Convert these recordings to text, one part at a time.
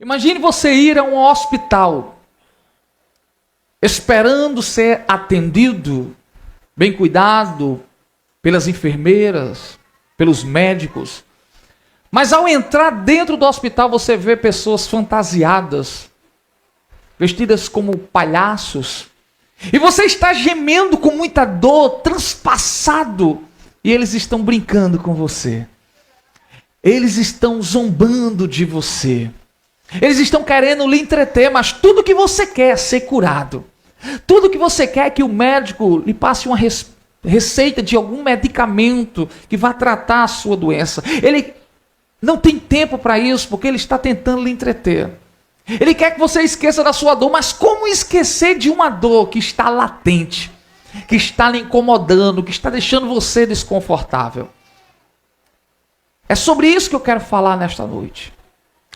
Imagine você ir a um hospital, esperando ser atendido, bem cuidado pelas enfermeiras, pelos médicos. Mas ao entrar dentro do hospital, você vê pessoas fantasiadas, vestidas como palhaços. E você está gemendo com muita dor, transpassado. E eles estão brincando com você. Eles estão zombando de você. Eles estão querendo lhe entreter, mas tudo que você quer é ser curado. Tudo que você quer é que o médico lhe passe uma receita de algum medicamento que vá tratar a sua doença. Ele não tem tempo para isso, porque ele está tentando lhe entreter. Ele quer que você esqueça da sua dor, mas como esquecer de uma dor que está latente, que está lhe incomodando, que está deixando você desconfortável? É sobre isso que eu quero falar nesta noite.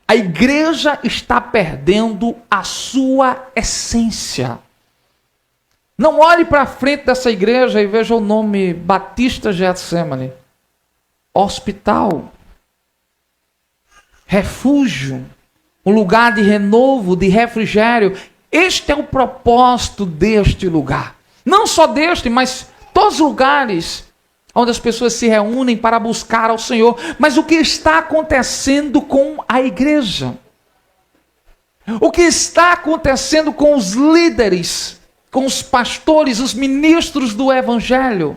A igreja está perdendo a sua essência. Não olhe para frente dessa igreja e veja o nome Batista Getsemane. Hospital. Refúgio. Um lugar de renovo, de refrigério. Este é o propósito deste lugar. Não só deste, mas todos os lugares onde as pessoas se reúnem para buscar ao Senhor. Mas o que está acontecendo com a igreja? O que está acontecendo com os líderes, com os pastores, os ministros do Evangelho?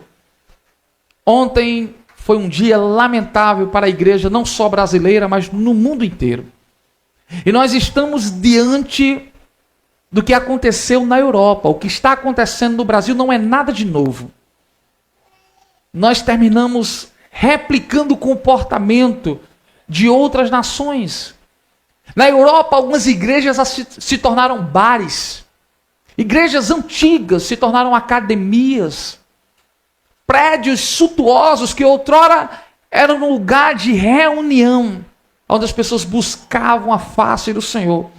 Ontem foi um dia lamentável para a igreja, não só brasileira, mas no mundo inteiro. E nós estamos diante do que aconteceu na Europa. O que está acontecendo no Brasil não é nada de novo. Nós terminamos replicando o comportamento de outras nações. Na Europa, algumas igrejas se tornaram bares. Igrejas antigas se tornaram academias. Prédios suntuosos que outrora eram um lugar de reunião, onde as pessoas buscavam a face do Senhor.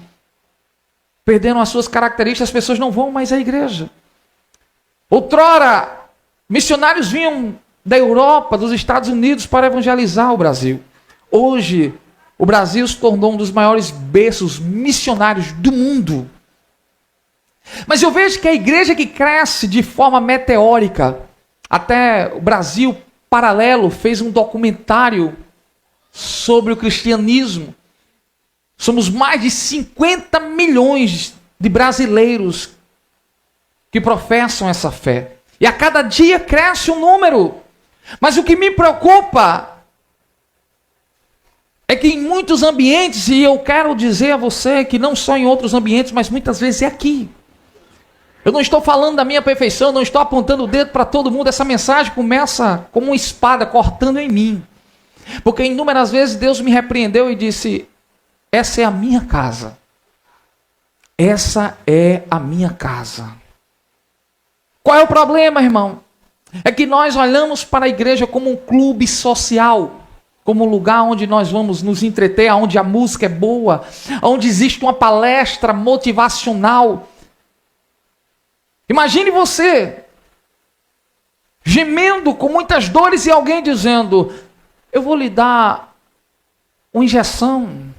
Perderam as suas características, as pessoas não vão mais à igreja. Outrora, missionários vinham da Europa, dos Estados Unidos, para evangelizar o Brasil. Hoje, o Brasil se tornou um dos maiores berços missionários do mundo. Mas eu vejo que a igreja que cresce de forma meteórica, até o Brasil Paralelo fez um documentário sobre o cristianismo. Somos mais de 50 milhões de brasileiros que professam essa fé. E a cada dia cresce o número. Mas o que me preocupa é que em muitos ambientes, e eu quero dizer a você que não só em outros ambientes, mas muitas vezes é aqui. Eu não estou falando da minha perfeição, não estou apontando o dedo para todo mundo. Essa mensagem começa como uma espada cortando em mim. Porque inúmeras vezes Deus me repreendeu e disse: essa é a minha casa. Essa é a minha casa. Qual é o problema, irmão? É que nós olhamos para a igreja como um clube social, como um lugar onde nós vamos nos entreter, onde a música é boa, onde existe uma palestra motivacional. Imagine você gemendo com muitas dores e alguém dizendo: eu vou lhe dar uma injeção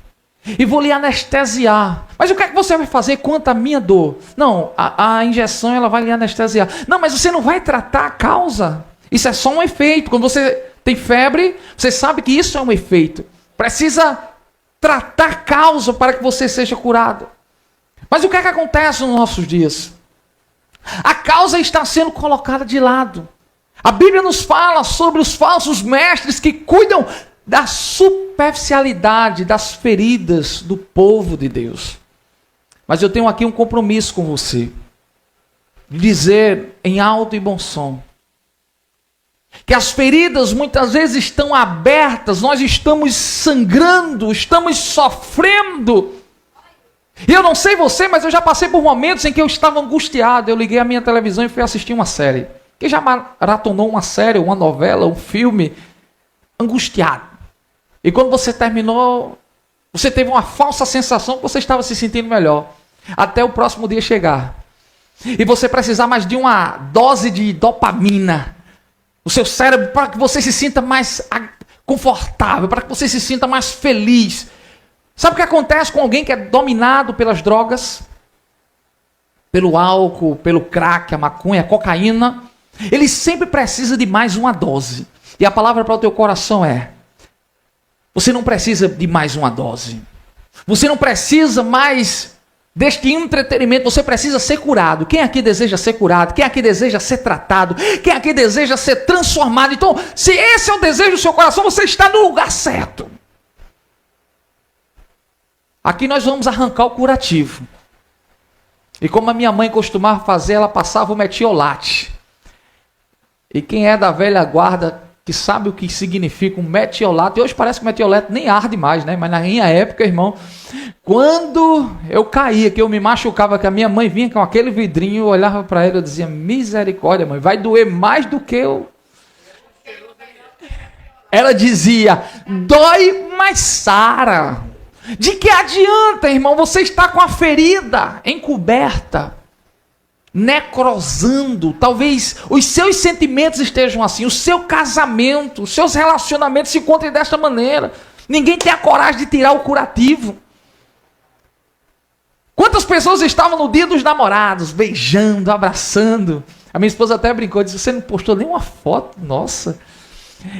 e vou lhe anestesiar. Mas o que é que você vai fazer quanto à minha dor? Não, a injeção ela vai lhe anestesiar. Não, mas você não vai tratar a causa. Isso é só um efeito. Quando você tem febre, você sabe que isso é um efeito. Precisa tratar a causa para que você seja curado. Mas o que é que acontece nos nossos dias? A causa está sendo colocada de lado. A Bíblia nos fala sobre os falsos mestres que cuidam da superficialidade, das feridas do povo de Deus. Mas eu tenho aqui um compromisso com você, de dizer em alto e bom som, que as feridas muitas vezes estão abertas, nós estamos sangrando, estamos sofrendo. E eu não sei você, mas eu já passei por momentos em que eu estava angustiado. Eu liguei a minha televisão e fui assistir uma série. Quem já maratonou uma série, uma novela, um filme, angustiado? E quando você terminou, você teve uma falsa sensação que você estava se sentindo melhor. Até o próximo dia chegar. E você precisar mais de uma dose de dopamina. O seu cérebro, para que você se sinta mais confortável, para que você se sinta mais feliz. Sabe o que acontece com alguém que é dominado pelas drogas? Pelo álcool, pelo crack, a maconha, a cocaína? Ele sempre precisa de mais uma dose. E a palavra para o teu coração é: você não precisa de mais uma dose. Você não precisa mais deste entretenimento, você precisa ser curado. Quem aqui deseja ser curado? Quem aqui deseja ser tratado? Quem aqui deseja ser transformado? Então, se esse é o desejo do seu coração, você está no lugar certo. Aqui nós vamos arrancar o curativo. E como a minha mãe costumava fazer, ela passava o metiolate. E quem é da velha guarda, que sabe o que significa um metiolate, e hoje parece que o metiolate nem arde mais, né? Mas na minha época, irmão, quando eu caía, que eu me machucava, que a minha mãe vinha com aquele vidrinho, eu olhava para ela e dizia: misericórdia, mãe, vai doer mais do que eu. Ela dizia: dói, mas sara. De que adianta, irmão, você está com a ferida encoberta, necrosando? Talvez os seus sentimentos estejam assim, o seu casamento, os seus relacionamentos se encontrem desta maneira. Ninguém tem a coragem de tirar o curativo. Quantas pessoas estavam no dia dos namorados, beijando, abraçando? A minha esposa até brincou, disse: você não postou nenhuma foto? Nossa.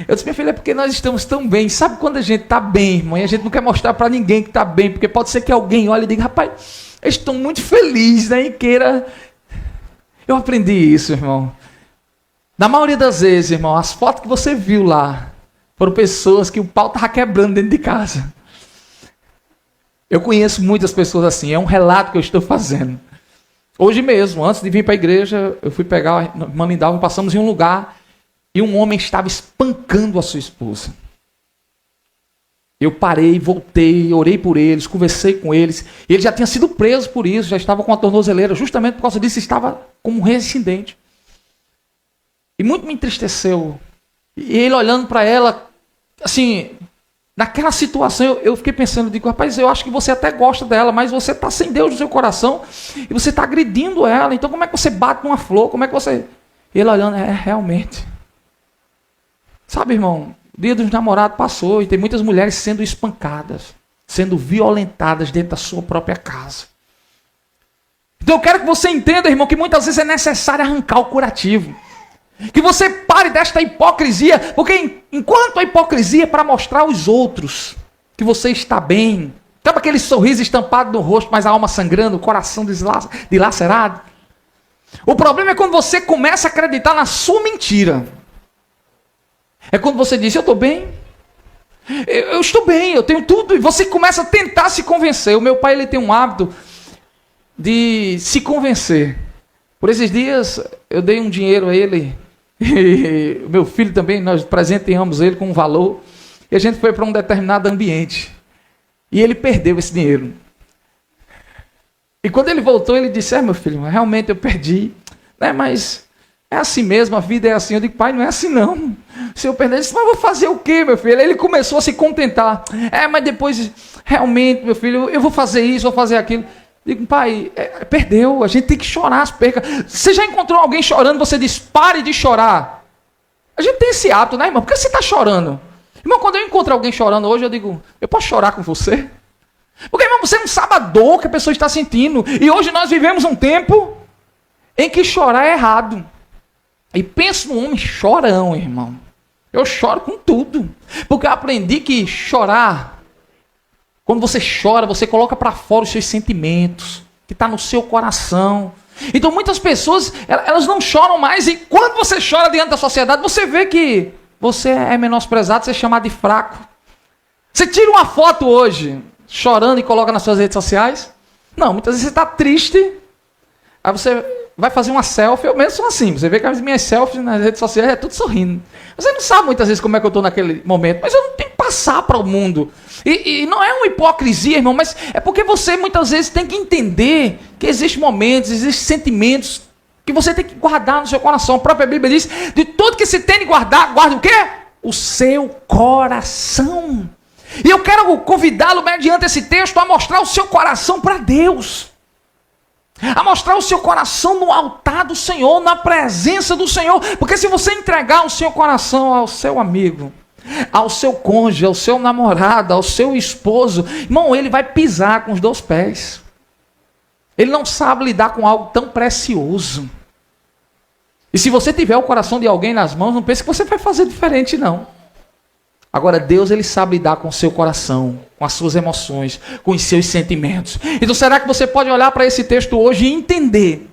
Eu disse: minha filha, é porque nós estamos tão bem. Sabe quando a gente está bem, irmão, e a gente não quer mostrar para ninguém que está bem, porque pode ser que alguém olhe e diga: rapaz, eles estão muito felizes, né? E queira. Eu aprendi isso, irmão. Na maioria das vezes, irmão, as fotos que você viu lá foram pessoas que o pau estava quebrando dentro de casa. Eu conheço muitas pessoas assim, é um relato que eu estou fazendo. Hoje mesmo, antes de vir para a igreja, eu fui pegar a irmã Lindalva, passamos em um lugar e um homem estava espancando a sua esposa. Eu parei, voltei, orei por eles, conversei com eles. Ele já tinha sido preso por isso, já estava com a tornozeleira, justamente por causa disso, estava como um reincidente. E muito me entristeceu. E ele olhando para ela, assim, naquela situação, eu fiquei pensando, digo: rapaz, eu acho que você até gosta dela, mas você está sem Deus no seu coração e você está agredindo ela. Então como é que você bate numa flor? Como é que você... Ele olhando: realmente. Sabe, irmão, o dia dos namorados passou e tem muitas mulheres sendo espancadas, sendo violentadas dentro da sua própria casa. Então eu quero que você entenda, irmão, que muitas vezes é necessário arrancar o curativo. Que você pare desta hipocrisia, porque enquanto a hipocrisia é para mostrar aos outros que você está bem, sabe aquele sorriso estampado no rosto, mas a alma sangrando, o coração dilacerado? O problema é quando você começa a acreditar na sua mentira. É quando você diz: eu estou bem, eu estou bem, eu tenho tudo, e você começa a tentar se convencer. O meu pai, ele tem um hábito de se convencer. Por esses dias, eu dei um dinheiro a ele, e o meu filho também, nós presenteamos ele com um valor, e a gente foi para um determinado ambiente, e ele perdeu esse dinheiro. E quando ele voltou, ele disse: meu filho, realmente eu perdi, né, mas... é assim mesmo, a vida é assim. Eu digo: pai, não é assim não. Se eu perder, ele disse: mas vou fazer o quê, meu filho? Aí ele começou a se contentar. Mas depois, realmente, meu filho, eu vou fazer isso, vou fazer aquilo. Eu digo: pai, perdeu, a gente tem que chorar as percas. Você já encontrou alguém chorando, você diz: pare de chorar? A gente tem esse hábito, né, irmão? Por que você está chorando? Irmão, quando eu encontro alguém chorando hoje, eu digo: eu posso chorar com você? Porque, irmão, você não sabe a dor que a pessoa está sentindo. E hoje nós vivemos um tempo em que chorar é errado. E penso num homem chorão, irmão. Eu choro com tudo. Porque eu aprendi que chorar, quando você chora, você coloca para fora os seus sentimentos, que está no seu coração. Então muitas pessoas, elas não choram mais. E quando você chora diante da sociedade, você vê que você é menosprezado, você é chamado de fraco. Você tira uma foto hoje, chorando, e coloca nas suas redes sociais. Não, muitas vezes você está triste. Aí você vai fazer uma selfie, eu mesmo sou assim. Você vê que as minhas selfies nas redes sociais é tudo sorrindo. Você não sabe muitas vezes como é que eu estou naquele momento, mas eu não tenho que passar para o mundo. E não é uma hipocrisia, irmão, mas é porque você muitas vezes tem que entender que existem momentos, existem sentimentos que você tem que guardar no seu coração. A própria Bíblia diz: de tudo que se tem de guardar, guarda o quê? O seu coração. E eu quero convidá-lo, mediante esse texto, a mostrar o seu coração para Deus. A mostrar o seu coração no altar do Senhor, na presença do Senhor. Porque se você entregar o seu coração ao seu amigo, ao seu cônjuge, ao seu namorado, ao seu esposo, irmão, ele vai pisar com os 2 pés. Ele não sabe lidar com algo tão precioso. E se você tiver o coração de alguém nas mãos, não pense que você vai fazer diferente, não. Agora, Deus, ele sabe lidar com o seu coração, com as suas emoções, com os seus sentimentos. Então, será que você pode olhar para esse texto hoje e entender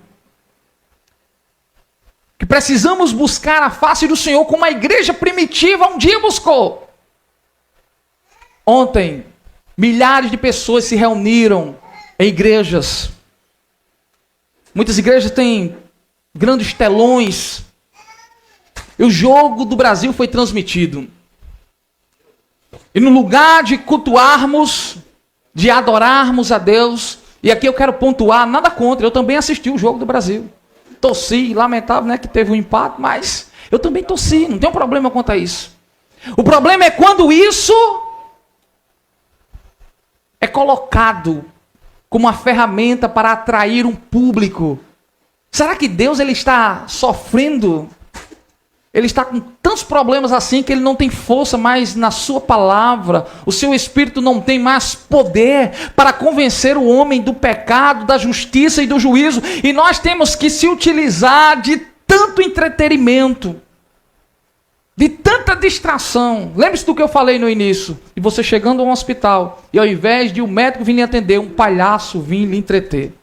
que precisamos buscar a face do Senhor como a igreja primitiva um dia buscou? Ontem, milhares de pessoas se reuniram em igrejas. Muitas igrejas têm grandes telões. E o jogo do Brasil foi transmitido. E no lugar de cultuarmos, de adorarmos a Deus, e aqui eu quero pontuar, nada contra, eu também assisti o jogo do Brasil. Torci, lamentável, né, que teve um empate, mas eu também torci, não tem um problema quanto a isso. O problema é quando isso é colocado como uma ferramenta para atrair um público. Será que Deus ele está sofrendo? Ele está com tantos problemas assim que ele não tem força mais na sua palavra. O seu espírito não tem mais poder para convencer o homem do pecado, da justiça e do juízo. E nós temos que se utilizar de tanto entretenimento, de tanta distração. Lembre-se do que eu falei no início. E você chegando a um hospital e ao invés de um médico vir lhe atender, um palhaço vir lhe entreter.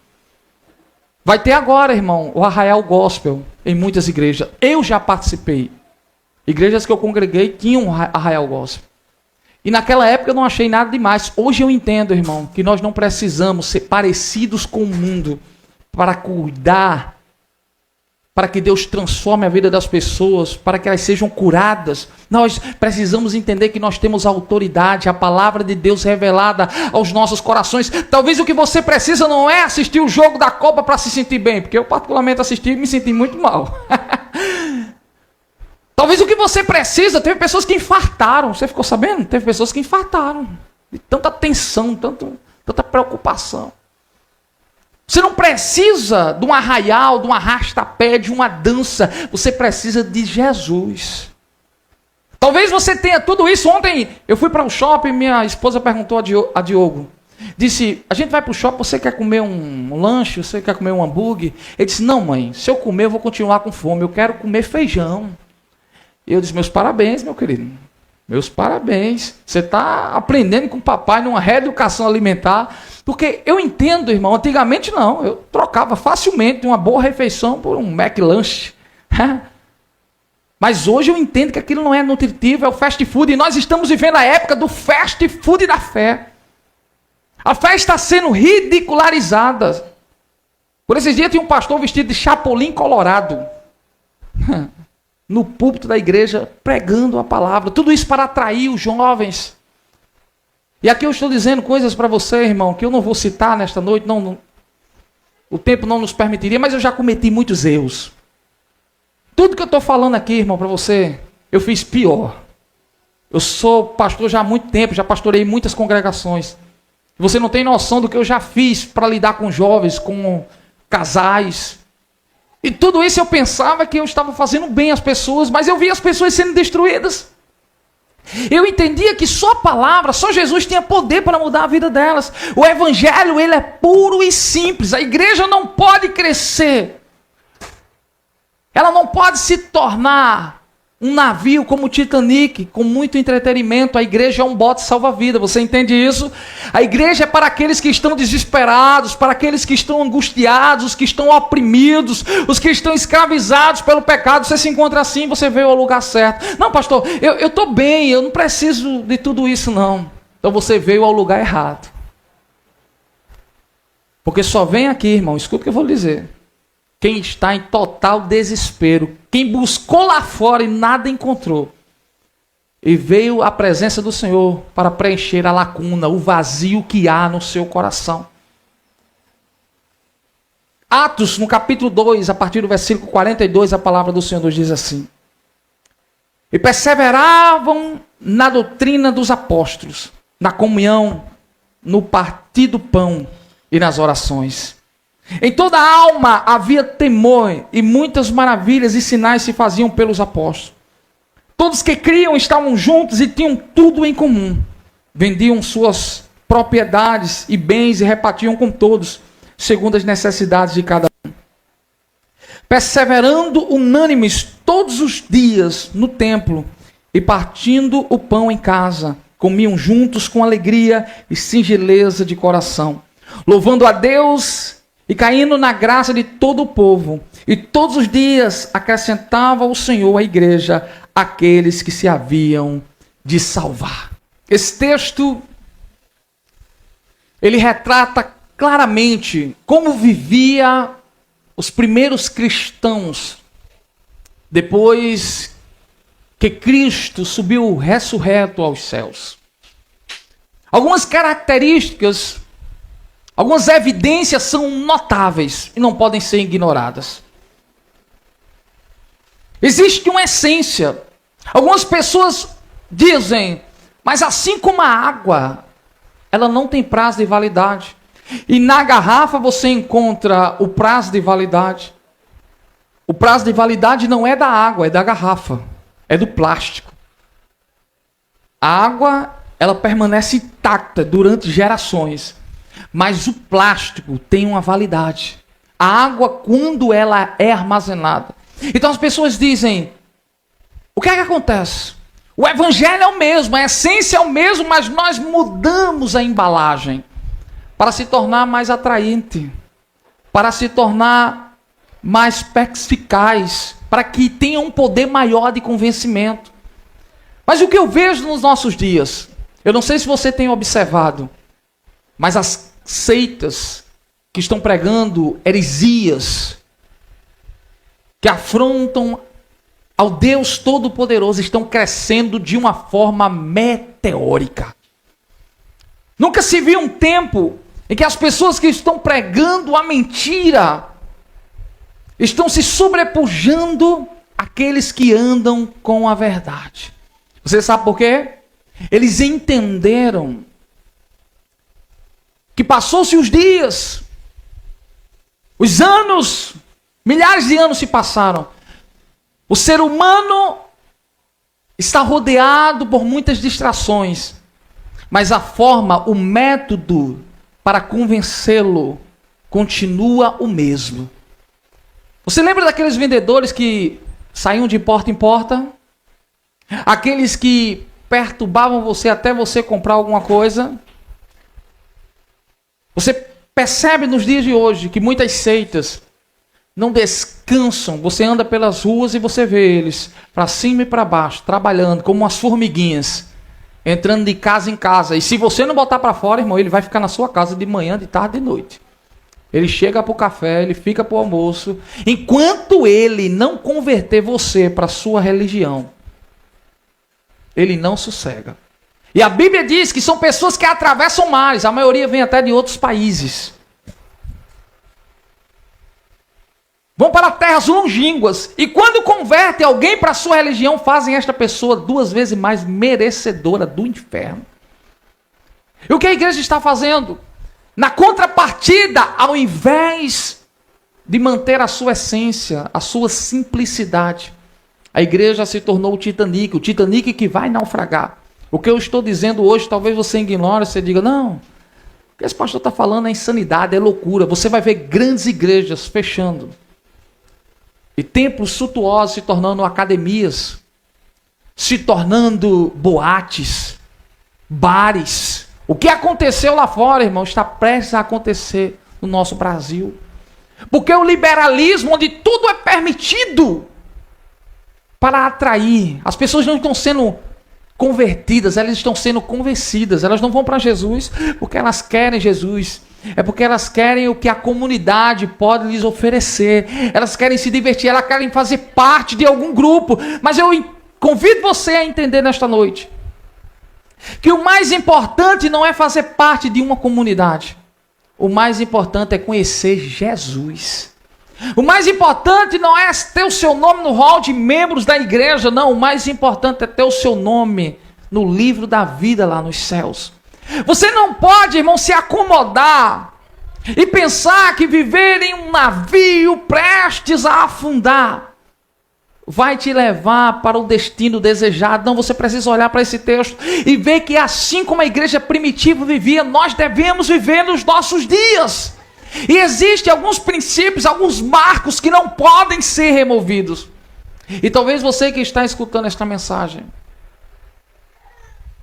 Vai ter agora, irmão, o Arraial Gospel em muitas igrejas. Eu já participei. Igrejas que eu congreguei tinham Arraial Gospel. E naquela época eu não achei nada demais. Hoje eu entendo, irmão, que nós não precisamos ser parecidos com o mundo para cuidar, para que Deus transforme a vida das pessoas, para que elas sejam curadas. Nós precisamos entender que nós temos autoridade, a palavra de Deus revelada aos nossos corações. Talvez o que você precisa não é assistir o jogo da Copa para se sentir bem, porque eu particularmente assisti e me senti muito mal. Talvez o que você precisa, teve pessoas que infartaram, você ficou sabendo? Teve pessoas que infartaram, de tanta tensão, tanta preocupação. Você não precisa de um arraial, de um arrasta-pé, de uma dança. Você precisa de Jesus. Talvez você tenha tudo isso. Ontem eu fui para um shopping, minha esposa perguntou a Diogo. Disse, a gente vai para o shopping, você quer comer um lanche? Você quer comer um hambúrguer? Ele disse, não mãe, se eu comer eu vou continuar com fome. Eu quero comer feijão. E eu disse, meus parabéns, meu querido. Meus parabéns. Você está aprendendo com o papai numa reeducação alimentar. Porque eu entendo, irmão, antigamente não. Eu trocava facilmente uma boa refeição por um McLanche. Mas hoje eu entendo que aquilo não é nutritivo, é o fast food. E nós estamos vivendo a época do fast food da fé. A fé está sendo ridicularizada. Por esses dias tinha um pastor vestido de chapolim colorado. No púlpito da igreja, pregando a palavra. Tudo isso para atrair os jovens. E aqui eu estou dizendo coisas para você, irmão, que eu não vou citar nesta noite. O tempo não nos permitiria, mas eu já cometi muitos erros. Tudo que eu estou falando aqui, irmão, para você, eu fiz pior. Eu sou pastor já há muito tempo, já pastorei muitas congregações. Você não tem noção do que eu já fiz para lidar com jovens, com casais. E tudo isso eu pensava que eu estava fazendo bem às pessoas, mas eu via as pessoas sendo destruídas. Eu entendia que só a palavra, só Jesus tinha poder para mudar a vida delas. O evangelho, ele é puro e simples. A igreja não pode crescer. Ela não pode se tornar um navio como o Titanic, com muito entretenimento. A igreja é um bote salva-vida, você entende isso? A igreja é para aqueles que estão desesperados, para aqueles que estão angustiados, os que estão oprimidos, os que estão escravizados pelo pecado. Você se encontra assim, você veio ao lugar certo. Não, pastor, eu estou bem, eu não preciso de tudo isso, não. Então você veio ao lugar errado. Porque só vem aqui, irmão, escuta o que eu vou lhe dizer. Quem está em total desespero, quem buscou lá fora e nada encontrou, e veio à presença do Senhor para preencher a lacuna, o vazio que há no seu coração. Atos, no capítulo 2, a partir do versículo 42, a palavra do Senhor nos diz assim: e perseveravam na doutrina dos apóstolos, na comunhão, no partir do pão e nas orações. Em toda a alma havia temor, e muitas maravilhas e sinais se faziam pelos apóstolos. Todos que criam estavam juntos e tinham tudo em comum. Vendiam suas propriedades e bens e repartiam com todos, segundo as necessidades de cada um. Perseverando unânimes todos os dias no templo e partindo o pão em casa, comiam juntos com alegria e singeleza de coração, louvando a Deus e caindo na graça de todo o povo. E todos os dias acrescentava o Senhor à igreja aqueles que se haviam de salvar. Esse texto, ele retrata claramente como vivia os primeiros cristãos depois que Cristo subiu ressurreto aos céus. Algumas características, algumas evidências são notáveis e não podem ser ignoradas. Existe uma essência. Algumas pessoas dizem, mas assim como a água, ela não tem prazo de validade. E na garrafa você encontra o prazo de validade. O prazo de validade não é da água, é da garrafa. É do plástico. A água, ela permanece intacta durante gerações. Mas o plástico tem uma validade. A água, quando ela é armazenada. Então as pessoas dizem, o que é que acontece? O evangelho é o mesmo, a essência é o mesmo, mas nós mudamos a embalagem para se tornar mais atraente, para se tornar mais perspicaz, para que tenha um poder maior de convencimento. Mas o que eu vejo nos nossos dias, eu não sei se você tem observado, mas as seitas que estão pregando heresias, que afrontam ao Deus Todo-Poderoso, estão crescendo de uma forma meteórica. Nunca se viu um tempo em que as pessoas que estão pregando a mentira estão se sobrepujando àqueles que andam com a verdade. Você sabe por quê? Eles entenderam que passou-se os dias, os anos, milhares de anos se passaram. O ser humano está rodeado por muitas distrações, mas a forma, o método para convencê-lo continua o mesmo. Você lembra daqueles vendedores que saíam de porta em porta? Aqueles que perturbavam você até você comprar alguma coisa? Você percebe nos dias de hoje que muitas seitas não descansam. Você anda pelas ruas e você vê eles para cima e para baixo, trabalhando como umas formiguinhas, entrando de casa em casa. E se você não botar para fora, irmão, ele vai ficar na sua casa de manhã, de tarde, de noite. Ele chega para o café, ele fica para o almoço. Enquanto ele não converter você para a sua religião, ele não sossega. E a Bíblia diz que são pessoas que atravessam mares. A maioria vem até de outros países. Vão para terras longínquas. E quando convertem alguém para a sua religião, fazem esta pessoa 2 vezes mais merecedora do inferno. E o que a igreja está fazendo? Na contrapartida, ao invés de manter a sua essência, a sua simplicidade, a igreja se tornou o Titanic que vai naufragar. O que eu estou dizendo hoje, talvez você ignore, você diga, não, o que esse pastor está falando é insanidade, é loucura. Você vai ver grandes igrejas fechando. E templos suntuosos se tornando academias, se tornando boates, bares. O que aconteceu lá fora, irmão, está prestes a acontecer no nosso Brasil. Porque o liberalismo, onde tudo é permitido para atrair, as pessoas não estão sendo convertidas, elas estão sendo convencidas. Elas não vão para Jesus porque elas querem Jesus. É porque elas querem o que a comunidade pode lhes oferecer. Elas querem se divertir, elas querem fazer parte de algum grupo. Mas eu convido você a entender nesta noite que o mais importante não é fazer parte de uma comunidade. O mais importante é conhecer Jesus. O mais importante não é ter o seu nome no hall de membros da igreja, não. O mais importante é ter o seu nome no livro da vida lá nos céus. Você não pode, irmão, se acomodar e pensar que viver em um navio prestes a afundar vai te levar para o destino desejado. Não, você precisa olhar para esse texto e ver que assim como a igreja primitiva vivia, nós devemos viver nos nossos dias. E existem alguns princípios, alguns marcos que não podem ser removidos. E talvez você que está escutando esta mensagem,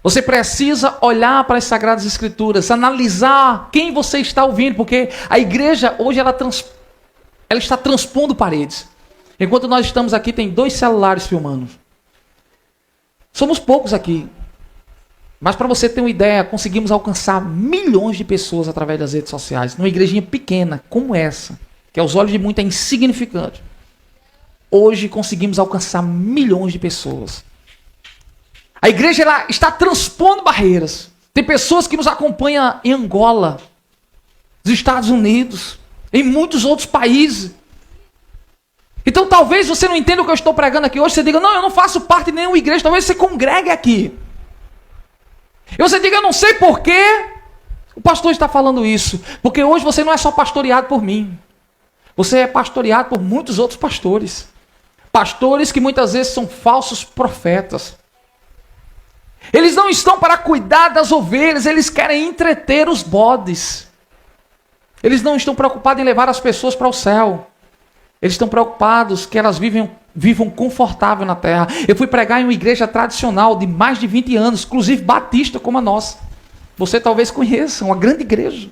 você precisa olhar para as Sagradas Escrituras, analisar quem você está ouvindo, porque a igreja hoje ela está transpondo paredes. Enquanto nós estamos aqui, tem 2 celulares filmando. Somos poucos aqui. Mas para você ter uma ideia, conseguimos alcançar milhões de pessoas através das redes sociais. Numa igrejinha pequena como essa, que aos olhos de muitos é insignificante. Hoje conseguimos alcançar milhões de pessoas. A igreja ela está transpondo barreiras. Tem pessoas que nos acompanham em Angola, nos Estados Unidos, em muitos outros países. Então talvez você não entenda o que eu estou pregando aqui hoje. Você diga, não, eu não faço parte de nenhuma igreja. Talvez você congregue aqui. E você diga, eu não sei por que o pastor está falando isso. Porque hoje você não é só pastoreado por mim. Você é pastoreado por muitos outros pastores. Pastores que muitas vezes são falsos profetas. Eles não estão para cuidar das ovelhas, eles querem entreter os bodes. Eles não estão preocupados em levar as pessoas para o céu. Eles estão preocupados que elas vivam confortável na terra. Eu fui pregar em uma igreja tradicional de mais de 20 anos, inclusive batista como a nossa. Você talvez conheça, uma grande igreja,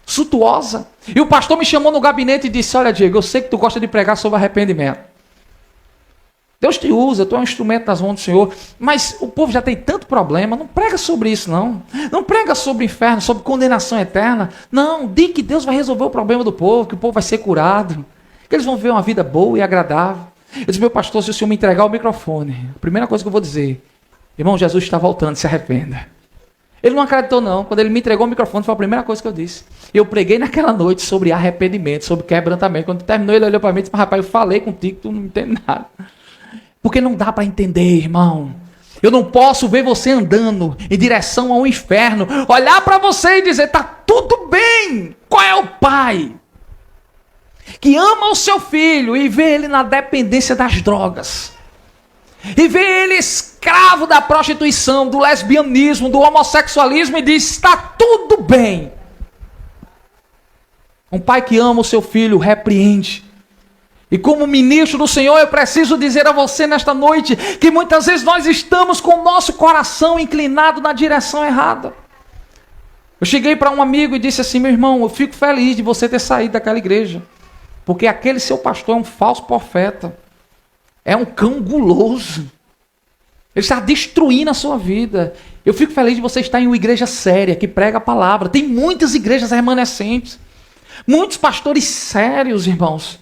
suntuosa. E o pastor me chamou no gabinete e disse, olha Diego, eu sei que tu gosta de pregar sobre arrependimento. Deus te usa, tu é um instrumento nas mãos do Senhor, mas o povo já tem tanto problema, não prega sobre isso não. Não prega sobre o inferno, sobre condenação eterna. Não, diga que Deus vai resolver o problema do povo, que o povo vai ser curado. Que eles vão ver uma vida boa e agradável. Eu disse, meu pastor, se o senhor me entregar o microfone, a primeira coisa que eu vou dizer, irmão, Jesus está voltando, se arrependa. Ele não acreditou não, quando ele me entregou o microfone, foi a primeira coisa que eu disse. Eu preguei naquela noite sobre arrependimento, sobre quebrantamento. Quando terminou, ele olhou para mim e disse, mas rapaz, eu falei contigo, tu não entende nada. Porque não dá para entender, irmão. Eu não posso ver você andando em direção ao inferno, olhar para você e dizer, tá tudo bem. Qual é o pai que ama o seu filho e vê ele na dependência das drogas, e vê ele escravo da prostituição, do lesbianismo, do homossexualismo, e diz, está tudo bem? Um pai que ama o seu filho repreende. E como ministro do Senhor, eu preciso dizer a você nesta noite, que muitas vezes nós estamos com o nosso coração inclinado na direção errada. Eu cheguei para um amigo e disse assim, meu irmão, eu fico feliz de você ter saído daquela igreja, porque aquele seu pastor é um falso profeta. É um cão guloso. Ele está destruindo a sua vida. Eu fico feliz de você estar em uma igreja séria, que prega a palavra. Tem muitas igrejas remanescentes. Muitos pastores sérios, irmãos.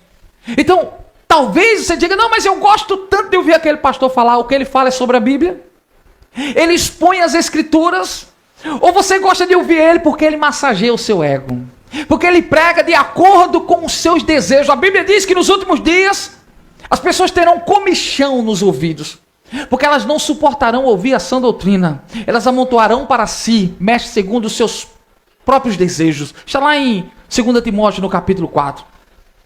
Então, talvez você diga, não, mas eu gosto tanto de ouvir aquele pastor falar. O que ele fala é sobre a Bíblia. Ele expõe as Escrituras. Ou você gosta de ouvir ele porque ele massageia o seu ego. Porque ele prega de acordo com os seus desejos. A Bíblia diz que nos últimos dias as pessoas terão comichão nos ouvidos, porque elas não suportarão ouvir a sã doutrina. Elas amontoarão para si, mestre segundo os seus próprios desejos. Está lá em 2 Timóteo, no capítulo 4.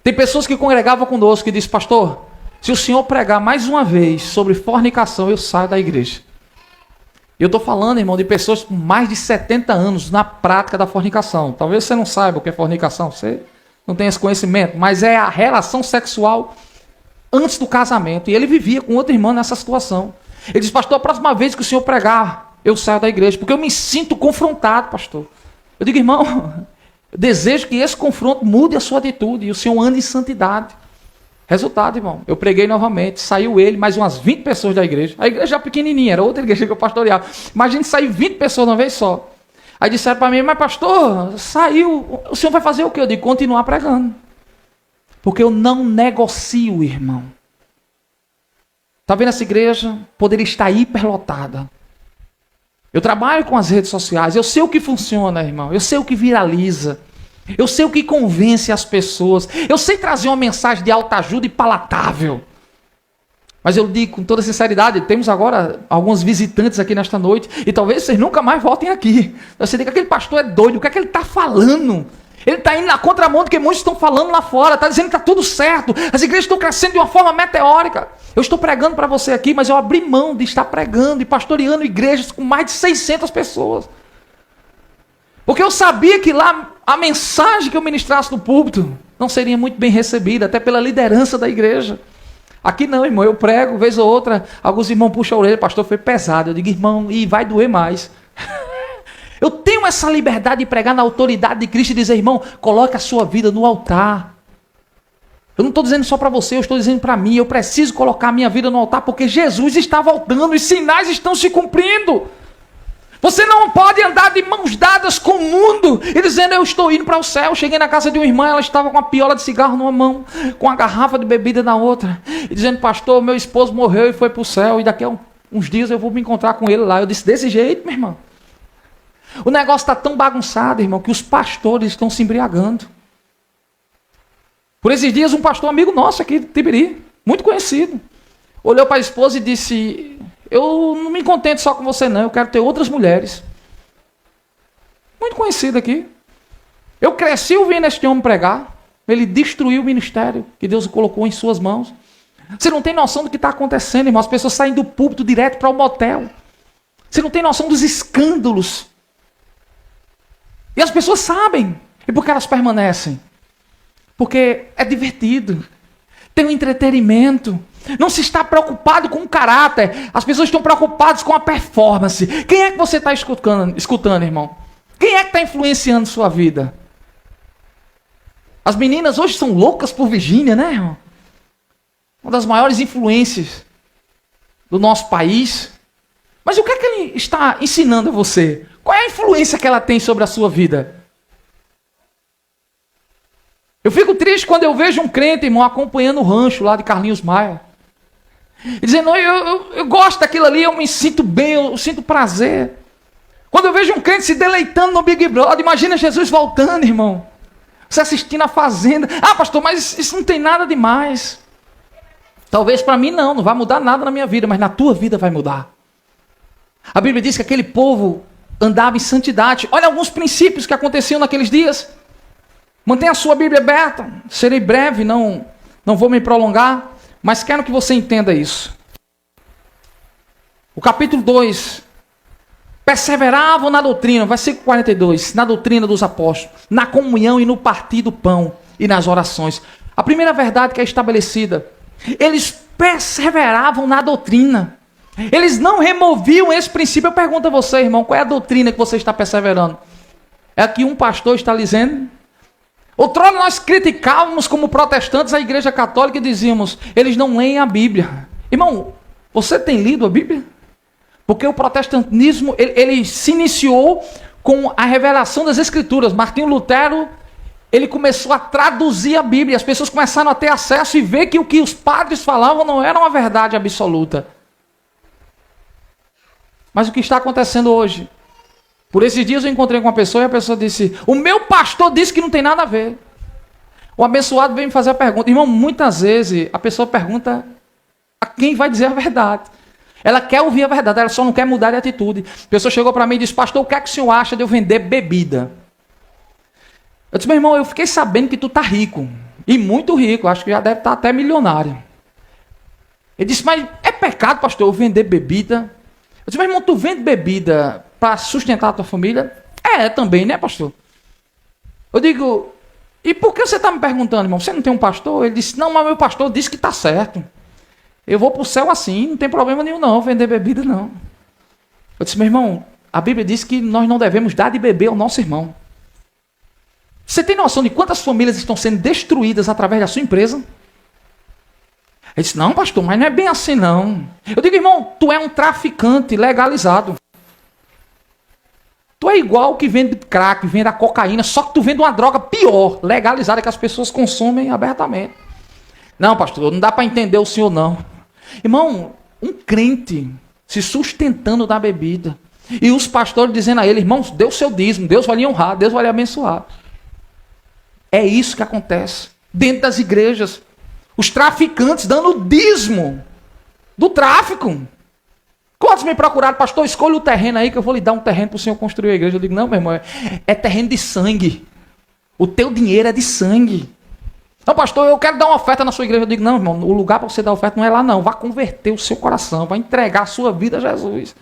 Tem pessoas que congregavam conosco e dizem, pastor, se o senhor pregar mais uma vez sobre fornicação, eu saio da igreja. E eu estou falando, irmão, de pessoas com mais de 70 anos na prática da fornicação. Talvez você não saiba o que é fornicação, você não tem esse conhecimento, mas é a relação sexual antes do casamento. E ele vivia com outra irmã nessa situação. Ele disse, pastor, a próxima vez que o senhor pregar, eu saio da igreja, porque eu me sinto confrontado, pastor. Eu digo, irmão, eu desejo que esse confronto mude a sua atitude e o senhor ande em santidade. Resultado, irmão, eu preguei novamente, saiu ele, mais umas 20 pessoas da igreja. A igreja já pequenininha, era outra igreja que eu pastoreava. Imagina sair 20 pessoas de uma vez só. Aí disseram para mim, mas pastor, saiu, o senhor vai fazer o quê? Eu digo, continuar pregando. Porque eu não negocio, irmão. Está vendo essa igreja? Poderia estar hiperlotada. Eu trabalho com as redes sociais, eu sei o que funciona, irmão. Eu sei o que viraliza. Eu sei o que convence as pessoas. Eu sei trazer uma mensagem de alta ajuda e palatável. Mas eu digo com toda sinceridade, temos agora alguns visitantes aqui nesta noite, e talvez vocês nunca mais voltem aqui. Você diga que aquele pastor é doido, o que é que ele está falando? Ele está indo na contramão do que muitos estão falando lá fora. Está dizendo que está tudo certo. As igrejas estão crescendo de uma forma meteórica. Eu estou pregando para você aqui, mas eu abri mão de estar pregando e pastoreando igrejas com mais de 600 pessoas. Porque eu sabia que lá a mensagem que eu ministrasse no púlpito não seria muito bem recebida, até pela liderança da igreja. Aqui não, irmão, eu prego, vez ou outra, alguns irmãos puxam a orelha, pastor, foi pesado. Eu digo, irmão, e vai doer mais. Eu tenho essa liberdade de pregar na autoridade de Cristo e dizer, irmão, coloque a sua vida no altar. Eu não estou dizendo só para você, eu estou dizendo para mim. Eu preciso colocar a minha vida no altar porque Jesus está voltando, os sinais estão se cumprindo. Você não pode andar de mãos dadas com o mundo e dizendo, eu estou indo para o céu. Cheguei na casa de uma irmã, ela estava com uma piola de cigarro numa mão, com a garrafa de bebida na outra, e dizendo, pastor, meu esposo morreu e foi para o céu, e daqui a uns dias eu vou me encontrar com ele lá. Eu disse, desse jeito, meu irmão. O negócio está tão bagunçado, irmão, que os pastores estão se embriagando. Por esses dias, um pastor amigo nosso aqui de Tibiri, muito conhecido, olhou para a esposa e disse, eu não me contento só com você não, eu quero ter outras mulheres. Muito conhecido aqui. Eu cresci ouvindo este homem pregar, ele destruiu o ministério que Deus colocou em suas mãos. Você não tem noção do que está acontecendo, irmão, as pessoas saem do púlpito direto para o motel. Você não tem noção dos escândalos. E as pessoas sabem. E por que elas permanecem? Porque é divertido. Tem um entretenimento. Não se está preocupado com o caráter. As pessoas estão preocupadas com a performance. Quem é que você está escutando, irmão? Quem é que está influenciando sua vida? As meninas hoje são loucas por Virgínia, né, irmão? Uma das maiores influências do nosso país. Mas o que é que ele está ensinando a você? Qual é a influência que ela tem sobre a sua vida? Eu fico triste quando eu vejo um crente, irmão, acompanhando o rancho lá de Carlinhos Maia. E dizendo, eu gosto daquilo ali, eu me sinto bem, eu sinto prazer. Quando eu vejo um crente se deleitando no Big Brother, imagina Jesus voltando, irmão. Você assistindo a Fazenda. Ah, pastor, mas isso não tem nada demais. Talvez para mim não vai mudar nada na minha vida, mas na tua vida vai mudar. A Bíblia diz que aquele povo andava em santidade. Olha alguns princípios que aconteciam naqueles dias. Mantenha a sua Bíblia aberta. Serei breve, não vou me prolongar, mas quero que você entenda isso. O capítulo 2. Perseveravam na doutrina, versículo 42, na doutrina dos apóstolos, na comunhão e no partir do pão e nas orações. A primeira verdade que é estabelecida, eles perseveravam na doutrina. Eles não removiam esse princípio. Eu pergunto a você, irmão, qual é a doutrina que você está perseverando? É a que um pastor está dizendo? Outrora nós criticávamos como protestantes a igreja católica e dizíamos, eles não leem a Bíblia. Irmão, você tem lido a Bíblia? Porque o protestantismo, ele se iniciou com a revelação das Escrituras. Martinho Lutero, ele começou a traduzir a Bíblia. As pessoas começaram a ter acesso e ver que o que os padres falavam não era uma verdade absoluta. Mas o que está acontecendo hoje? Por esses dias eu encontrei com uma pessoa e a pessoa disse, o meu pastor disse que não tem nada a ver. O abençoado veio me fazer a pergunta. Irmão, muitas vezes a pessoa pergunta a quem vai dizer a verdade. Ela quer ouvir a verdade, ela só não quer mudar de atitude. A pessoa chegou para mim e disse, pastor, o que é que o senhor acha de eu vender bebida? Eu disse, meu irmão, eu fiquei sabendo que tu tá rico. E muito rico, acho que já deve estar até milionário. Ele disse, mas é pecado, pastor, eu vender bebida? Eu disse, meu irmão, tu vende bebida para sustentar a tua família? É, também, né, pastor? Eu digo, e por que você está me perguntando, irmão? Você não tem um pastor? Ele disse, não, mas meu pastor disse que está certo. Eu vou para o céu assim, não tem problema nenhum não, vender bebida não. Eu disse, meu irmão, a Bíblia diz que nós não devemos dar de beber ao nosso irmão. Você tem noção de quantas famílias estão sendo destruídas através da sua empresa? Ele disse, não, pastor, mas não é bem assim não. Eu digo, irmão, tu é um traficante legalizado. Tu é igual o que vende crack, vende a cocaína, só que tu vende uma droga pior, legalizada, que as pessoas consomem abertamente. Não, pastor, não dá para entender o senhor não. Irmão, um crente se sustentando da bebida. E os pastores dizendo a ele, irmãos, dê o seu dízimo, Deus vai lhe honrar, Deus vai lhe abençoar. É isso que acontece dentro das igrejas. Os traficantes dando o dízimo do tráfico. Quantos me procuraram, pastor, escolha o terreno aí que eu vou lhe dar um terreno para o senhor construir a igreja. Eu digo, não, meu irmão, é terreno de sangue. O teu dinheiro é de sangue. Não, pastor, eu quero dar uma oferta na sua igreja. Eu digo, não, irmão, o lugar para você dar oferta não é lá, não. Vá converter o seu coração, vai entregar a sua vida a Jesus.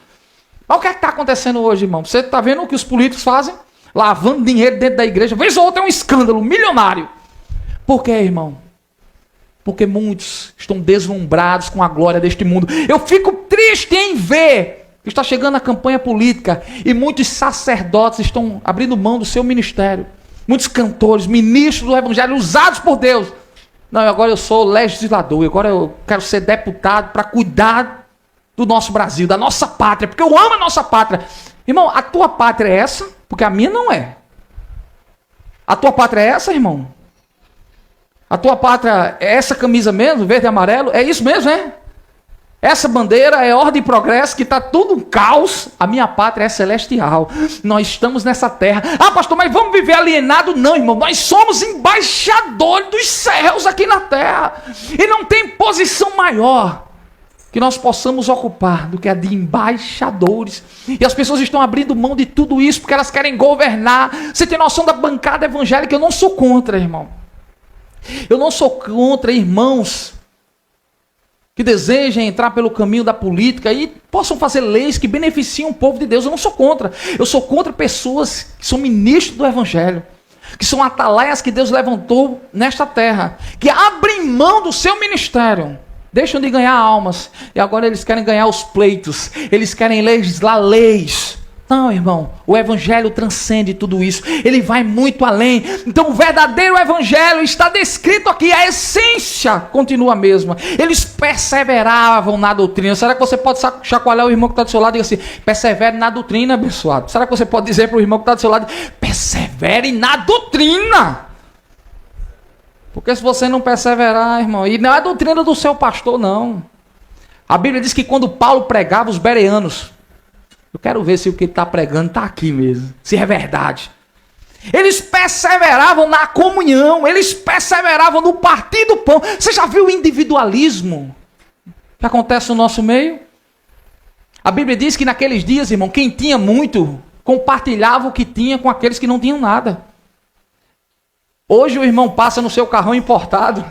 Mas o que é que está acontecendo hoje, irmão? Você está vendo o que os políticos fazem? Lavando dinheiro dentro da igreja. Vez ou outra é um escândalo milionário. Por quê, irmão? Porque muitos estão deslumbrados com a glória deste mundo. Eu fico triste em ver que está chegando a campanha política e muitos sacerdotes estão abrindo mão do seu ministério. Muitos cantores, ministros do evangelho usados por Deus. Não, agora eu sou legislador, agora eu quero ser deputado para cuidar do nosso Brasil, da nossa pátria, porque eu amo a nossa pátria. Irmão, a tua pátria é essa? Porque a minha não é. A tua pátria é essa, irmão? A tua pátria é essa camisa mesmo, verde e amarelo? É isso mesmo, é? Essa bandeira é ordem e progresso, que está tudo um caos. A minha pátria é celestial. Nós estamos nessa terra. Ah, pastor, mas vamos viver alienado? Não, irmão. Nós somos embaixadores dos céus aqui na terra. E não tem posição maior que nós possamos ocupar do que a de embaixadores. E as pessoas estão abrindo mão de tudo isso porque elas querem governar. Você tem noção da bancada evangélica? Eu não sou contra, irmão. Eu não sou contra irmãos que desejem entrar pelo caminho da política e possam fazer leis que beneficiem o povo de Deus. Eu não sou contra. Eu sou contra pessoas que são ministros do evangelho, que são atalaias que Deus levantou nesta terra, que abrem mão do seu ministério, deixam de ganhar almas, e agora eles querem ganhar os pleitos, eles querem legislar leis. Não, irmão, o evangelho transcende tudo isso, ele vai muito além. Então o verdadeiro evangelho está descrito aqui, a essência continua a mesma. Eles perseveravam na doutrina. Será que você pode chacoalhar o irmão que está do seu lado e dizer assim, persevere na doutrina, abençoado? Será que você pode dizer para o irmão que está do seu lado, persevere na doutrina? Porque se você não perseverar, irmão, e não é a doutrina do seu pastor, não. A Bíblia diz que quando Paulo pregava os bereanos, eu quero ver se o que ele está pregando está aqui mesmo, se é verdade. Eles perseveravam na comunhão, eles perseveravam no partir do pão. Você já viu o individualismo que acontece no nosso meio? A Bíblia diz que naqueles dias, irmão, quem tinha muito, compartilhava o que tinha com aqueles que não tinham nada. Hoje o irmão passa no seu carrão importado,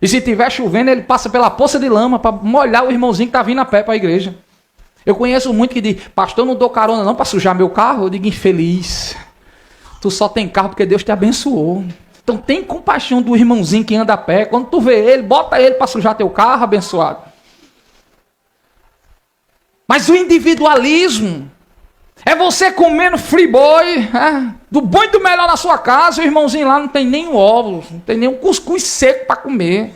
e se estiver chovendo, ele passa pela poça de lama para molhar o irmãozinho que está vindo a pé para a igreja. Eu conheço muito que diz, pastor, não dou carona não para sujar meu carro. Eu digo, infeliz, tu só tem carro porque Deus te abençoou. Então tem compaixão do irmãozinho que anda a pé. Quando tu vê ele, bota ele para sujar teu carro, abençoado. Mas o individualismo é você comendo friboi, do bom e do melhor na sua casa, o irmãozinho lá não tem nem ovo, não tem nem um cuscuz seco para comer.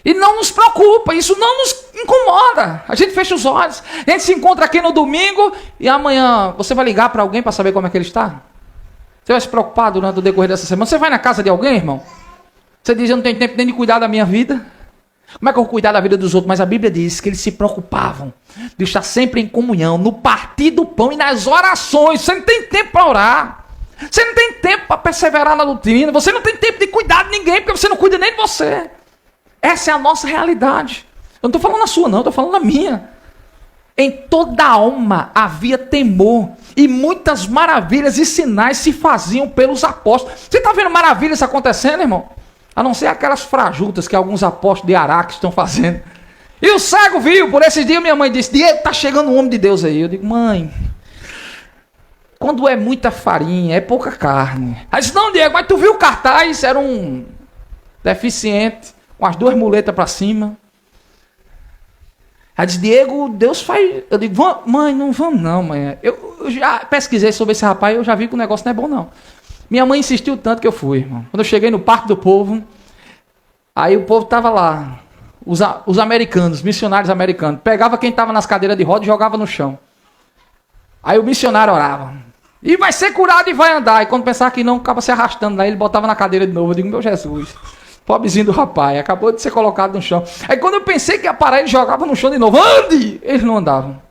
E não nos preocupa, isso não nos incomoda. A gente fecha os olhos. A gente se encontra aqui no domingo e amanhã você vai ligar para alguém para saber como é que ele está? Você vai se preocupar durante o decorrer dessa semana? Você vai na casa de alguém, irmão? Você diz, eu não tenho tempo nem de cuidar da minha vida. Como é que eu vou cuidar da vida dos outros? Mas a Bíblia diz que eles se preocupavam de estar sempre em comunhão, no partir do pão e nas orações. Você não tem tempo para orar. Você não tem tempo para perseverar na doutrina. Você não tem tempo de cuidar de ninguém, porque você não cuida nem de você. Essa é a nossa realidade. Eu não estou falando a sua, não, estou falando a minha. Em toda a alma havia temor, e muitas maravilhas e sinais se faziam pelos apóstolos. Você está vendo maravilhas acontecendo, irmão? A não ser aquelas frajutas que alguns apóstolos de Araque estão fazendo. E o cego viu, por esses dias minha mãe disse, Diego, está chegando um homem de Deus aí. Eu digo, mãe, quando é muita farinha, é pouca carne. Aí disse, não, Diego, mas tu viu o cartaz? Era um deficiente, com as duas muletas para cima. Aí diz, Diego, Deus faz... Eu digo, mãe, não vamos não, mãe. Eu já pesquisei sobre esse rapaz e eu já vi que o negócio não é bom não. Minha mãe insistiu tanto que eu fui, irmão. Quando eu cheguei no Parque do Povo, aí o povo estava lá, os americanos, missionários americanos, pegava quem estava nas cadeiras de roda e jogava no chão. Aí o missionário orava, e vai ser curado e vai andar. E quando pensava que não, acaba se arrastando lá, ele botava na cadeira de novo. Eu digo, meu Jesus... Pobrezinho do rapaz, acabou de ser colocado no chão. Aí quando eu pensei que ia parar, ele jogava no chão de novo. Ande! Eles não andavam.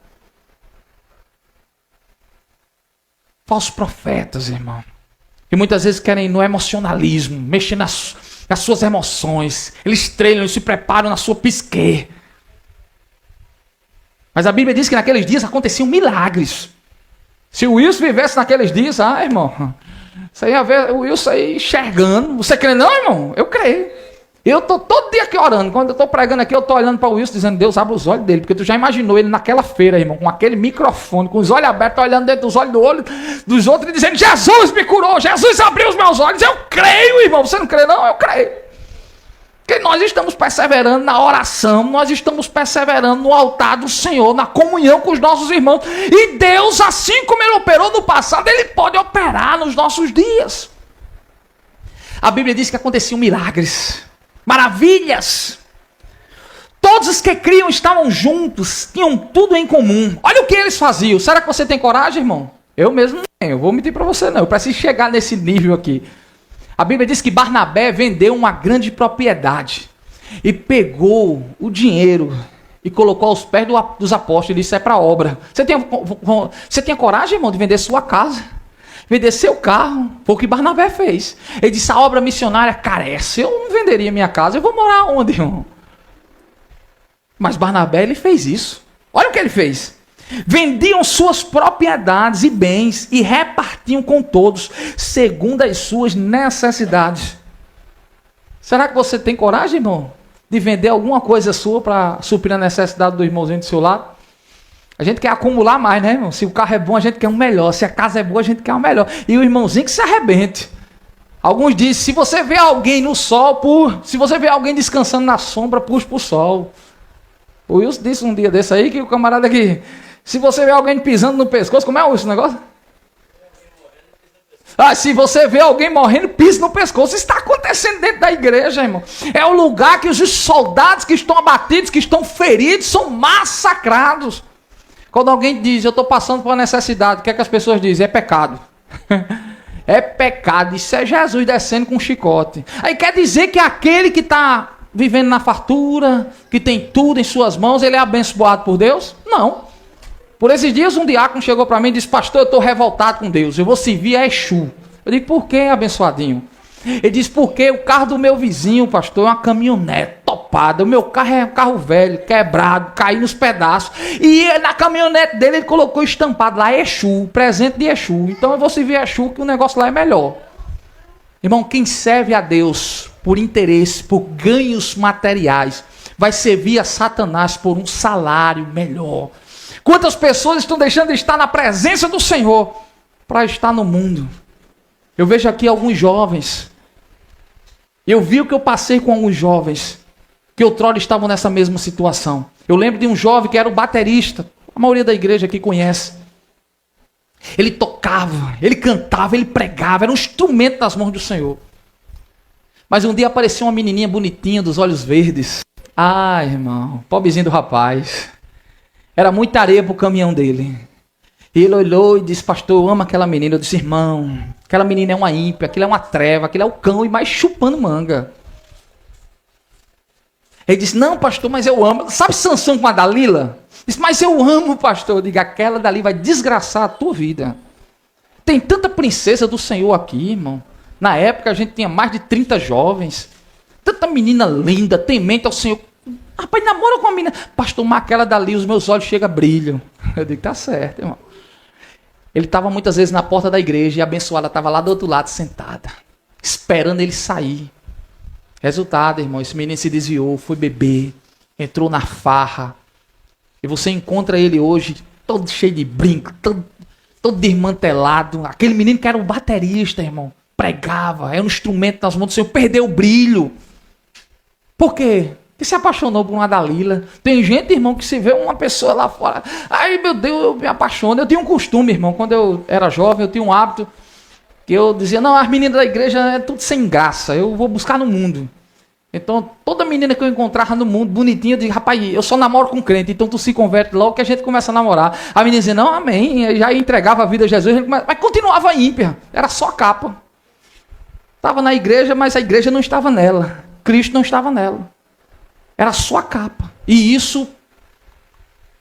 Falsos profetas, irmão. E muitas vezes querem no emocionalismo, mexer nas suas emoções. Eles treinam, eles se preparam na sua psique. Mas a Bíblia diz que naqueles dias aconteciam milagres. Se o Wilson vivesse naqueles dias, irmão, Você ia ver o Wilson aí enxergando. Você crê não, irmão? Eu creio. Eu estou todo dia aqui orando. Quando eu estou pregando aqui, eu estou olhando para o Wilson, dizendo, Deus, abre os olhos dele. Porque tu já imaginou ele naquela feira, irmão, com aquele microfone, com os olhos abertos, olhando dentro dos olhos do olho dos outros e dizendo, Jesus me curou, Jesus abriu os meus olhos. Eu creio, irmão. Você não crê não? Eu creio. Porque nós estamos perseverando na oração, nós estamos perseverando no altar do Senhor, na comunhão com os nossos irmãos. E Deus, assim como Ele operou no passado, Ele pode operar nos nossos dias. A Bíblia diz que aconteciam milagres, maravilhas. Todos os que criam estavam juntos, tinham tudo em comum. Olha o que eles faziam. Será que você tem coragem, irmão? Eu mesmo não tenho, eu vou mentir para você não. Eu preciso chegar nesse nível aqui. A Bíblia diz que Barnabé vendeu uma grande propriedade e pegou o dinheiro e colocou aos pés dos apóstolos e disse, isso é para obra. Você tem coragem, irmão, de vender sua casa? Vender seu carro? Foi o que Barnabé fez. Ele disse, a obra missionária carece. Eu não venderia minha casa, eu vou morar onde, irmão? Mas Barnabé, ele fez isso. Olha o que ele fez. Vendiam suas propriedades e bens e repartiam com todos, segundo as suas necessidades. Será que você tem coragem, irmão, de vender alguma coisa sua para suprir a necessidade do irmãozinho do seu lado? A gente quer acumular mais, né, irmão? Se o carro é bom, a gente quer um melhor. Se a casa é boa, a gente quer um melhor. E o irmãozinho que se arrebente. Alguns dizem, se você vê alguém no sol, se você vê alguém descansando na sombra, puxa para o sol. O Wilson disse um dia desse aí que o camarada aqui... Se você vê alguém pisando no pescoço, como é esse negócio? Se você vê alguém morrendo, pisa no pescoço. Isso está acontecendo dentro da igreja, irmão. É o lugar que os soldados que estão abatidos, que estão feridos, são massacrados. Quando alguém diz, eu estou passando por uma necessidade, o que é que as pessoas dizem? É pecado. É pecado. Isso é Jesus descendo com um chicote. Aí quer dizer que aquele que está vivendo na fartura, que tem tudo em suas mãos, ele é abençoado por Deus? Não. Por esses dias um diácono chegou para mim e disse, pastor, eu estou revoltado com Deus, eu vou servir a Exu. Eu digo, por que, abençoadinho? Ele disse, porque o carro do meu vizinho, pastor, é uma caminhonete topada, o meu carro é um carro velho, quebrado, caiu nos pedaços, e na caminhonete dele ele colocou estampado lá, Exu, presente de Exu. Então eu vou servir a Exu, que o negócio lá é melhor. Irmão, quem serve a Deus por interesse, por ganhos materiais, vai servir a Satanás por um salário melhor. Quantas pessoas estão deixando de estar na presença do Senhor para estar no mundo? Eu vejo aqui alguns jovens. Eu vi o que eu passei com alguns jovens que outrora estavam nessa mesma situação. Eu lembro de um jovem que era o baterista. A maioria da igreja aqui conhece. Ele tocava, ele cantava, ele pregava. Era um instrumento nas mãos do Senhor. Mas um dia apareceu uma menininha bonitinha dos olhos verdes. Ah, irmão, pobrezinho do rapaz. Era muita areia para o caminhão dele. E ele olhou e disse, pastor, eu amo aquela menina. Eu disse, irmão, aquela menina é uma ímpia, aquilo é uma treva, aquilo é o cão e mais chupando manga. Ele disse, não, pastor, mas eu amo. Sabe Sansão com a Dalila? Disse, mas eu amo, pastor. Eu digo, aquela dali vai desgraçar a tua vida. Tem tanta princesa do Senhor aqui, irmão. Na época a gente tinha mais de 30 jovens. Tanta menina linda, temente ao Senhor. Rapaz, namora com uma menina. Pastor, mas aquela dali, os meus olhos chegam a brilho. Eu digo, tá certo, irmão. Ele estava muitas vezes na porta da igreja e a abençoada estava lá do outro lado, sentada, esperando ele sair. Resultado, irmão, esse menino se desviou, foi beber, entrou na farra. E você encontra ele hoje todo cheio de brinco, todo desmantelado. Aquele menino que era um baterista, irmão, pregava, era um instrumento nas mãos do Senhor, perdeu o brilho. Por quê? Que se apaixonou por uma Dalila. Tem gente, irmão, que se vê uma pessoa lá fora. Ai, meu Deus, eu me apaixono. Eu tinha um costume, irmão, quando eu era jovem, eu tinha um hábito que eu dizia, não, as meninas da igreja é tudo sem graça, eu vou buscar no mundo. Então, toda menina que eu encontrava no mundo, bonitinha, eu dizia, rapaz, eu só namoro com crente, então tu se converte logo que a gente começa a namorar. A menina dizia, não, amém, eu já entregava a vida a Jesus, mas continuava ímpia, era só capa. Estava na igreja, mas a igreja não estava nela, Cristo não estava nela. Era só a capa. E isso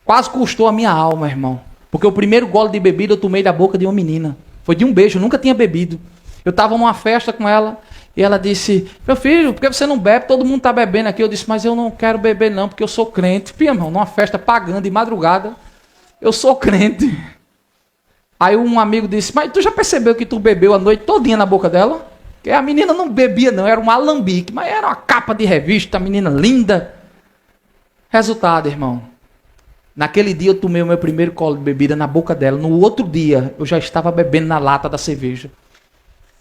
quase custou a minha alma, irmão. Porque o primeiro gole de bebida eu tomei da boca de uma menina. Foi de um beijo, eu nunca tinha bebido. Eu estava numa festa com ela e ela disse, meu filho, por que você não bebe? Todo mundo está bebendo aqui. Eu disse, mas eu não quero beber não, porque eu sou crente. Pia, irmão, numa festa pagando de madrugada, eu sou crente. Aí um amigo disse, mas tu já percebeu que tu bebeu a noite todinha na boca dela? Porque a menina não bebia não, era um alambique, mas era uma capa de revista, a menina linda. Resultado, irmão. Naquele dia eu tomei o meu primeiro colo de bebida na boca dela. No outro dia eu já estava bebendo na lata da cerveja.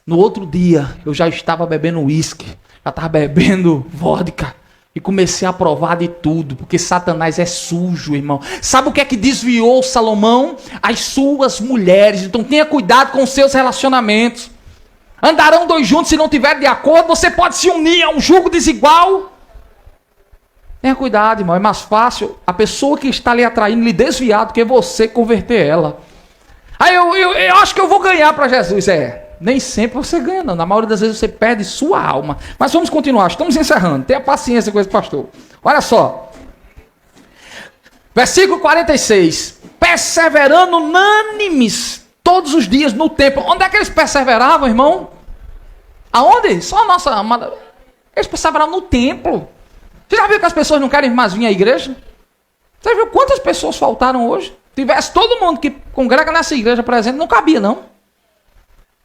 No outro dia eu já estava bebendo uísque, já estava bebendo vodka. E comecei a provar de tudo, porque Satanás é sujo, irmão. Sabe o que é que desviou Salomão? As suas mulheres. Então tenha cuidado com os seus relacionamentos. Andarão dois juntos se não tiverem de acordo. Você pode se unir a um jugo desigual. Tenha cuidado, irmão. É mais fácil a pessoa que está lhe atraindo lhe desviar do que você converter ela. Aí eu acho que eu vou ganhar para Jesus. Nem sempre você ganha, não. Na maioria das vezes você perde sua alma. Mas vamos continuar. Estamos encerrando. Tenha paciência com esse pastor. Olha só. Versículo 46. Perseverando unânimes todos os dias no templo. Onde é que eles perseveravam, irmão? Aonde? Só a nossa amada. Eles perseveravam no templo. Você já viu que as pessoas não querem mais vir à igreja? Você viu quantas pessoas faltaram hoje? Se tivesse todo mundo que congrega nessa igreja presente, não cabia, não.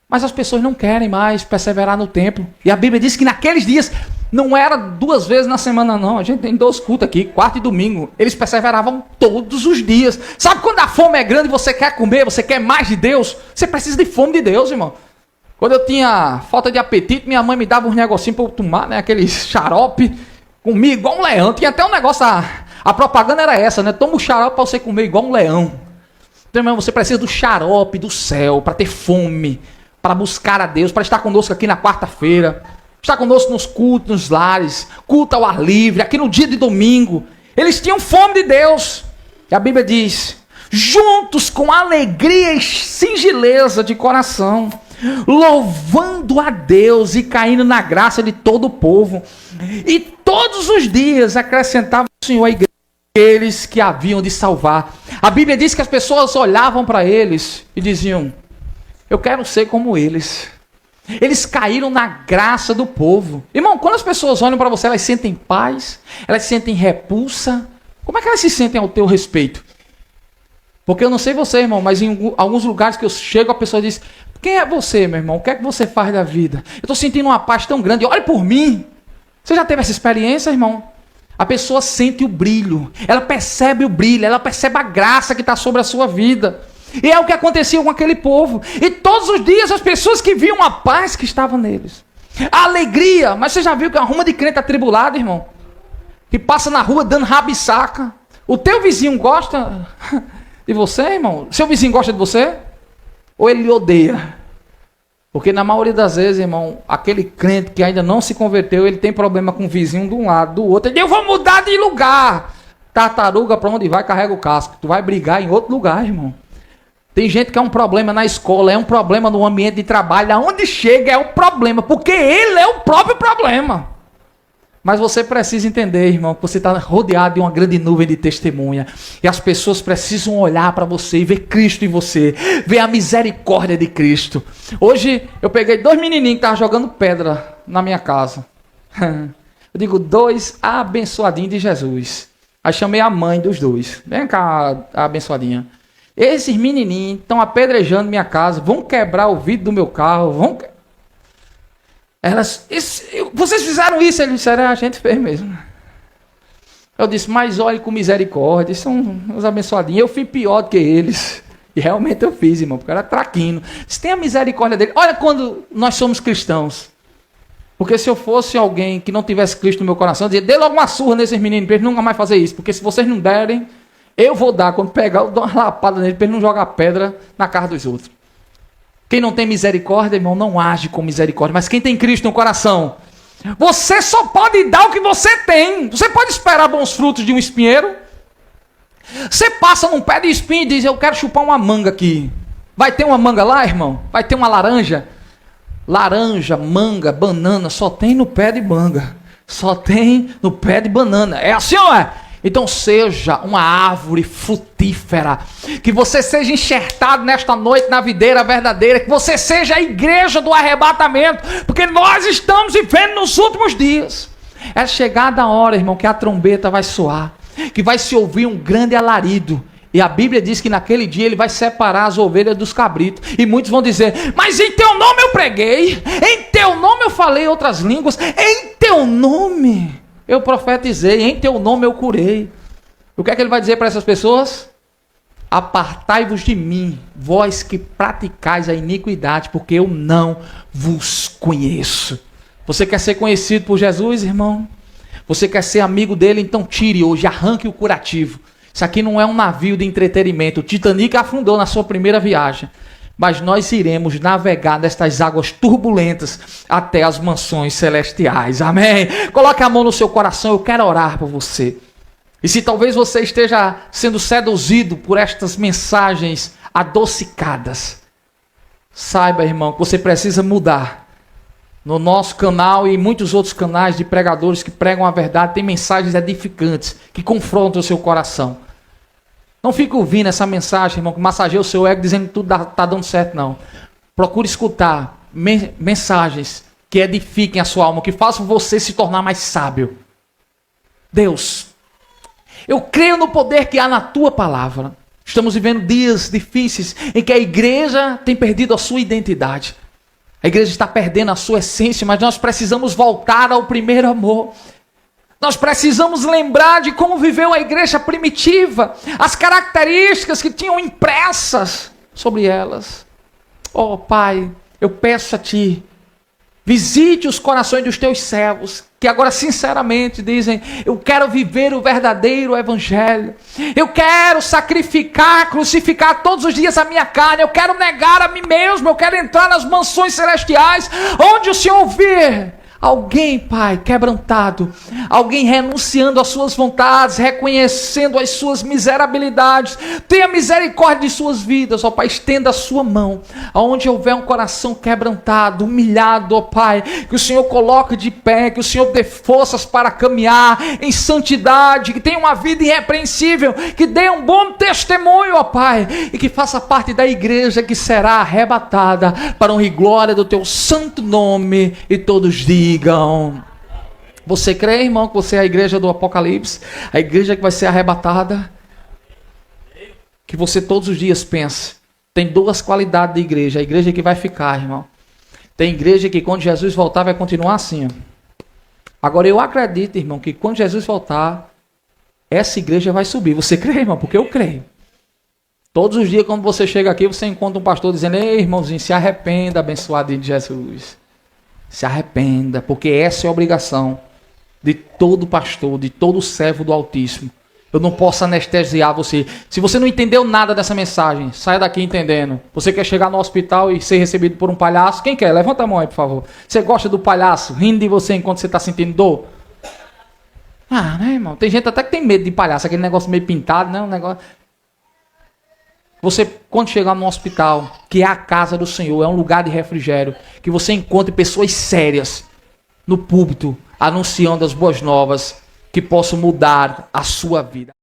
Mas as pessoas não querem mais perseverar no templo. E a Bíblia diz que naqueles dias não era 2 vezes na semana, não. A gente tem 2 cultos aqui, quarta e domingo. Eles perseveravam todos os dias. Sabe quando a fome é grande e você quer comer, você quer mais de Deus? Você precisa de fome de Deus, irmão. Quando eu tinha falta de apetite, minha mãe me dava uns negocinhos para eu tomar, né? Aquele xarope, comia igual um leão. Tinha até um negócio, a propaganda era essa, né? Toma o xarope para você comer igual um leão. Então, irmão, você precisa do xarope do céu para ter fome, para buscar a Deus, para estar conosco aqui na quarta-feira, estar conosco nos cultos, nos lares, culto ao ar livre, aqui no dia de domingo. Eles tinham fome de Deus. E a Bíblia diz, juntos com alegria e singeleza de coração, louvando a Deus e caindo na graça de todo o povo. E todos os dias acrescentava o Senhor à igreja aqueles que haviam de salvar. A Bíblia diz que as pessoas olhavam para eles e diziam, eu quero ser como eles. Eles caíram na graça do povo. Irmão, quando as pessoas olham para você, elas sentem paz, elas sentem repulsa. Como é que elas se sentem ao teu respeito? Porque eu não sei você, irmão, mas em alguns lugares que eu chego, a pessoa diz, quem é você, meu irmão? O que é que você faz da vida? Eu estou sentindo uma paz tão grande, olhe por mim. Você já teve essa experiência, irmão? A pessoa sente o brilho, ela percebe o brilho, ela percebe a graça que está sobre a sua vida. E é o que acontecia com aquele povo. E todos os dias as pessoas que viam a paz que estava neles. A alegria. Mas você já viu que a ruma de crente atribulado, irmão? Que passa na rua dando rabisaca. O teu vizinho gosta de você, irmão? Seu vizinho gosta de você? Ou ele lhe odeia? Porque na maioria das vezes, irmão, aquele crente que ainda não se converteu, ele tem problema com o vizinho de um lado, do outro. Ele diz, eu vou mudar de lugar. Tartaruga, para onde vai, carrega o casco. Tu vai brigar em outro lugar, irmão. Tem gente que é um problema na escola, é um problema no ambiente de trabalho, aonde chega é o problema, porque ele é o próprio problema. Mas você precisa entender, irmão, que você está rodeado de uma grande nuvem de testemunha. E as pessoas precisam olhar para você e ver Cristo em você, ver a misericórdia de Cristo. Hoje eu peguei 2 menininhos que estavam jogando pedra na minha casa. Eu digo, 2 abençoadinhos de Jesus. Aí chamei a mãe dos 2. Vem cá, a abençoadinha. Esses menininhos estão apedrejando minha casa, vão quebrar o vidro do meu carro, vocês fizeram isso? Eles disseram, a gente fez mesmo. Eu disse, mas olhe com misericórdia, são os abençoadinhos, eu fui pior do que eles. E realmente eu fiz, irmão, porque era traquino. Se tem a misericórdia dele, olha quando nós somos cristãos. Porque se eu fosse alguém que não tivesse Cristo no meu coração, eu dizia, dê logo uma surra nesses meninos, para eles nunca mais fazer isso, porque se vocês não derem, eu vou dar, quando pegar, eu dou uma lapada nele para ele não jogar pedra na cara dos outros. Quem não tem misericórdia, irmão, não age com misericórdia. Mas quem tem Cristo no coração, você só pode dar o que você tem. Você pode esperar bons frutos de um espinheiro. Você passa num pé de espinho e diz, eu quero chupar uma manga aqui. Vai ter uma manga lá, irmão? Vai ter uma laranja? Laranja, manga, banana, só tem no pé de manga. Só tem no pé de banana. É assim ou é? Então seja uma árvore frutífera, que você seja enxertado nesta noite na videira verdadeira, que você seja a igreja do arrebatamento, porque nós estamos vivendo nos últimos dias. É chegada a hora, irmão, que a trombeta vai soar, que vai se ouvir um grande alarido, E a Bíblia diz que naquele dia ele vai separar as ovelhas dos cabritos. E muitos vão dizer, mas em teu nome eu preguei, em teu nome eu falei outras línguas, em teu nome eu profetizei, em teu nome eu curei. O que é que ele vai dizer para essas pessoas? Apartai-vos de mim, vós que praticais a iniquidade, porque eu não vos conheço. Você quer ser conhecido por Jesus, irmão? Você quer ser amigo dele? Então tire hoje, arranque o curativo. Isso aqui não é um navio de entretenimento. O Titanic afundou na sua primeira viagem. Mas nós iremos navegar nestas águas turbulentas até as mansões celestiais. Amém? Coloque a mão no seu coração, eu quero orar por você. E se talvez você esteja sendo seduzido por estas mensagens adocicadas, saiba, irmão, que você precisa mudar. No nosso canal e em muitos outros canais de pregadores que pregam a verdade, tem mensagens edificantes que confrontam o seu coração. Não fique ouvindo essa mensagem, irmão, que massageia o seu ego dizendo que tudo está dando certo, não. Procure escutar mensagens que edifiquem a sua alma, que façam você se tornar mais sábio. Deus, eu creio no poder que há na tua palavra. Estamos vivendo dias difíceis em que a igreja tem perdido a sua identidade. A igreja está perdendo a sua essência, mas nós precisamos voltar ao primeiro amor. Nós precisamos lembrar de como viveu a igreja primitiva, as características que tinham impressas sobre elas. Oh Pai, eu peço a Ti, visite os corações dos Teus servos, que agora sinceramente dizem, eu quero viver o verdadeiro evangelho. Eu quero sacrificar, crucificar todos os dias a minha carne. Eu quero negar a mim mesmo. Eu quero entrar nas mansões celestiais, onde o Senhor vir. Alguém, Pai, quebrantado, alguém renunciando às suas vontades, reconhecendo as suas miserabilidades, tenha misericórdia de suas vidas, ó Pai, estenda a sua mão, aonde houver um coração quebrantado, humilhado, ó Pai, que o Senhor coloque de pé, que o Senhor dê forças para caminhar em santidade, que tenha uma vida irrepreensível, que dê um bom testemunho, ó Pai, e que faça parte da igreja que será arrebatada para honra e glória do Teu santo nome, e todos digam. Você crê, irmão, que você é a igreja do Apocalipse? A igreja que vai ser arrebatada? Que você todos os dias pense. Tem duas qualidades de igreja. A igreja que vai ficar, irmão. Tem igreja que quando Jesus voltar vai continuar assim. Agora eu acredito, irmão, que quando Jesus voltar, essa igreja vai subir. Você crê, irmão? Porque eu creio. Todos os dias quando você chega aqui, você encontra um pastor dizendo, ei, irmãozinho, se arrependa, abençoado de Jesus. Se arrependa, porque essa é a obrigação de todo pastor, de todo servo do Altíssimo. Eu não posso anestesiar você. Se você não entendeu nada dessa mensagem, saia daqui entendendo. Você quer chegar no hospital e ser recebido por um palhaço? Quem quer? Levanta a mão aí, por favor. Você gosta do palhaço rindo de você enquanto você está sentindo dor? Ah, né, irmão? Tem gente até que tem medo de palhaço, aquele negócio meio pintado, né? Um negócio... Você, quando chegar no hospital, que é a casa do Senhor, é um lugar de refrigério, que você encontre pessoas sérias no púlpito, anunciando as boas novas, que possam mudar a sua vida.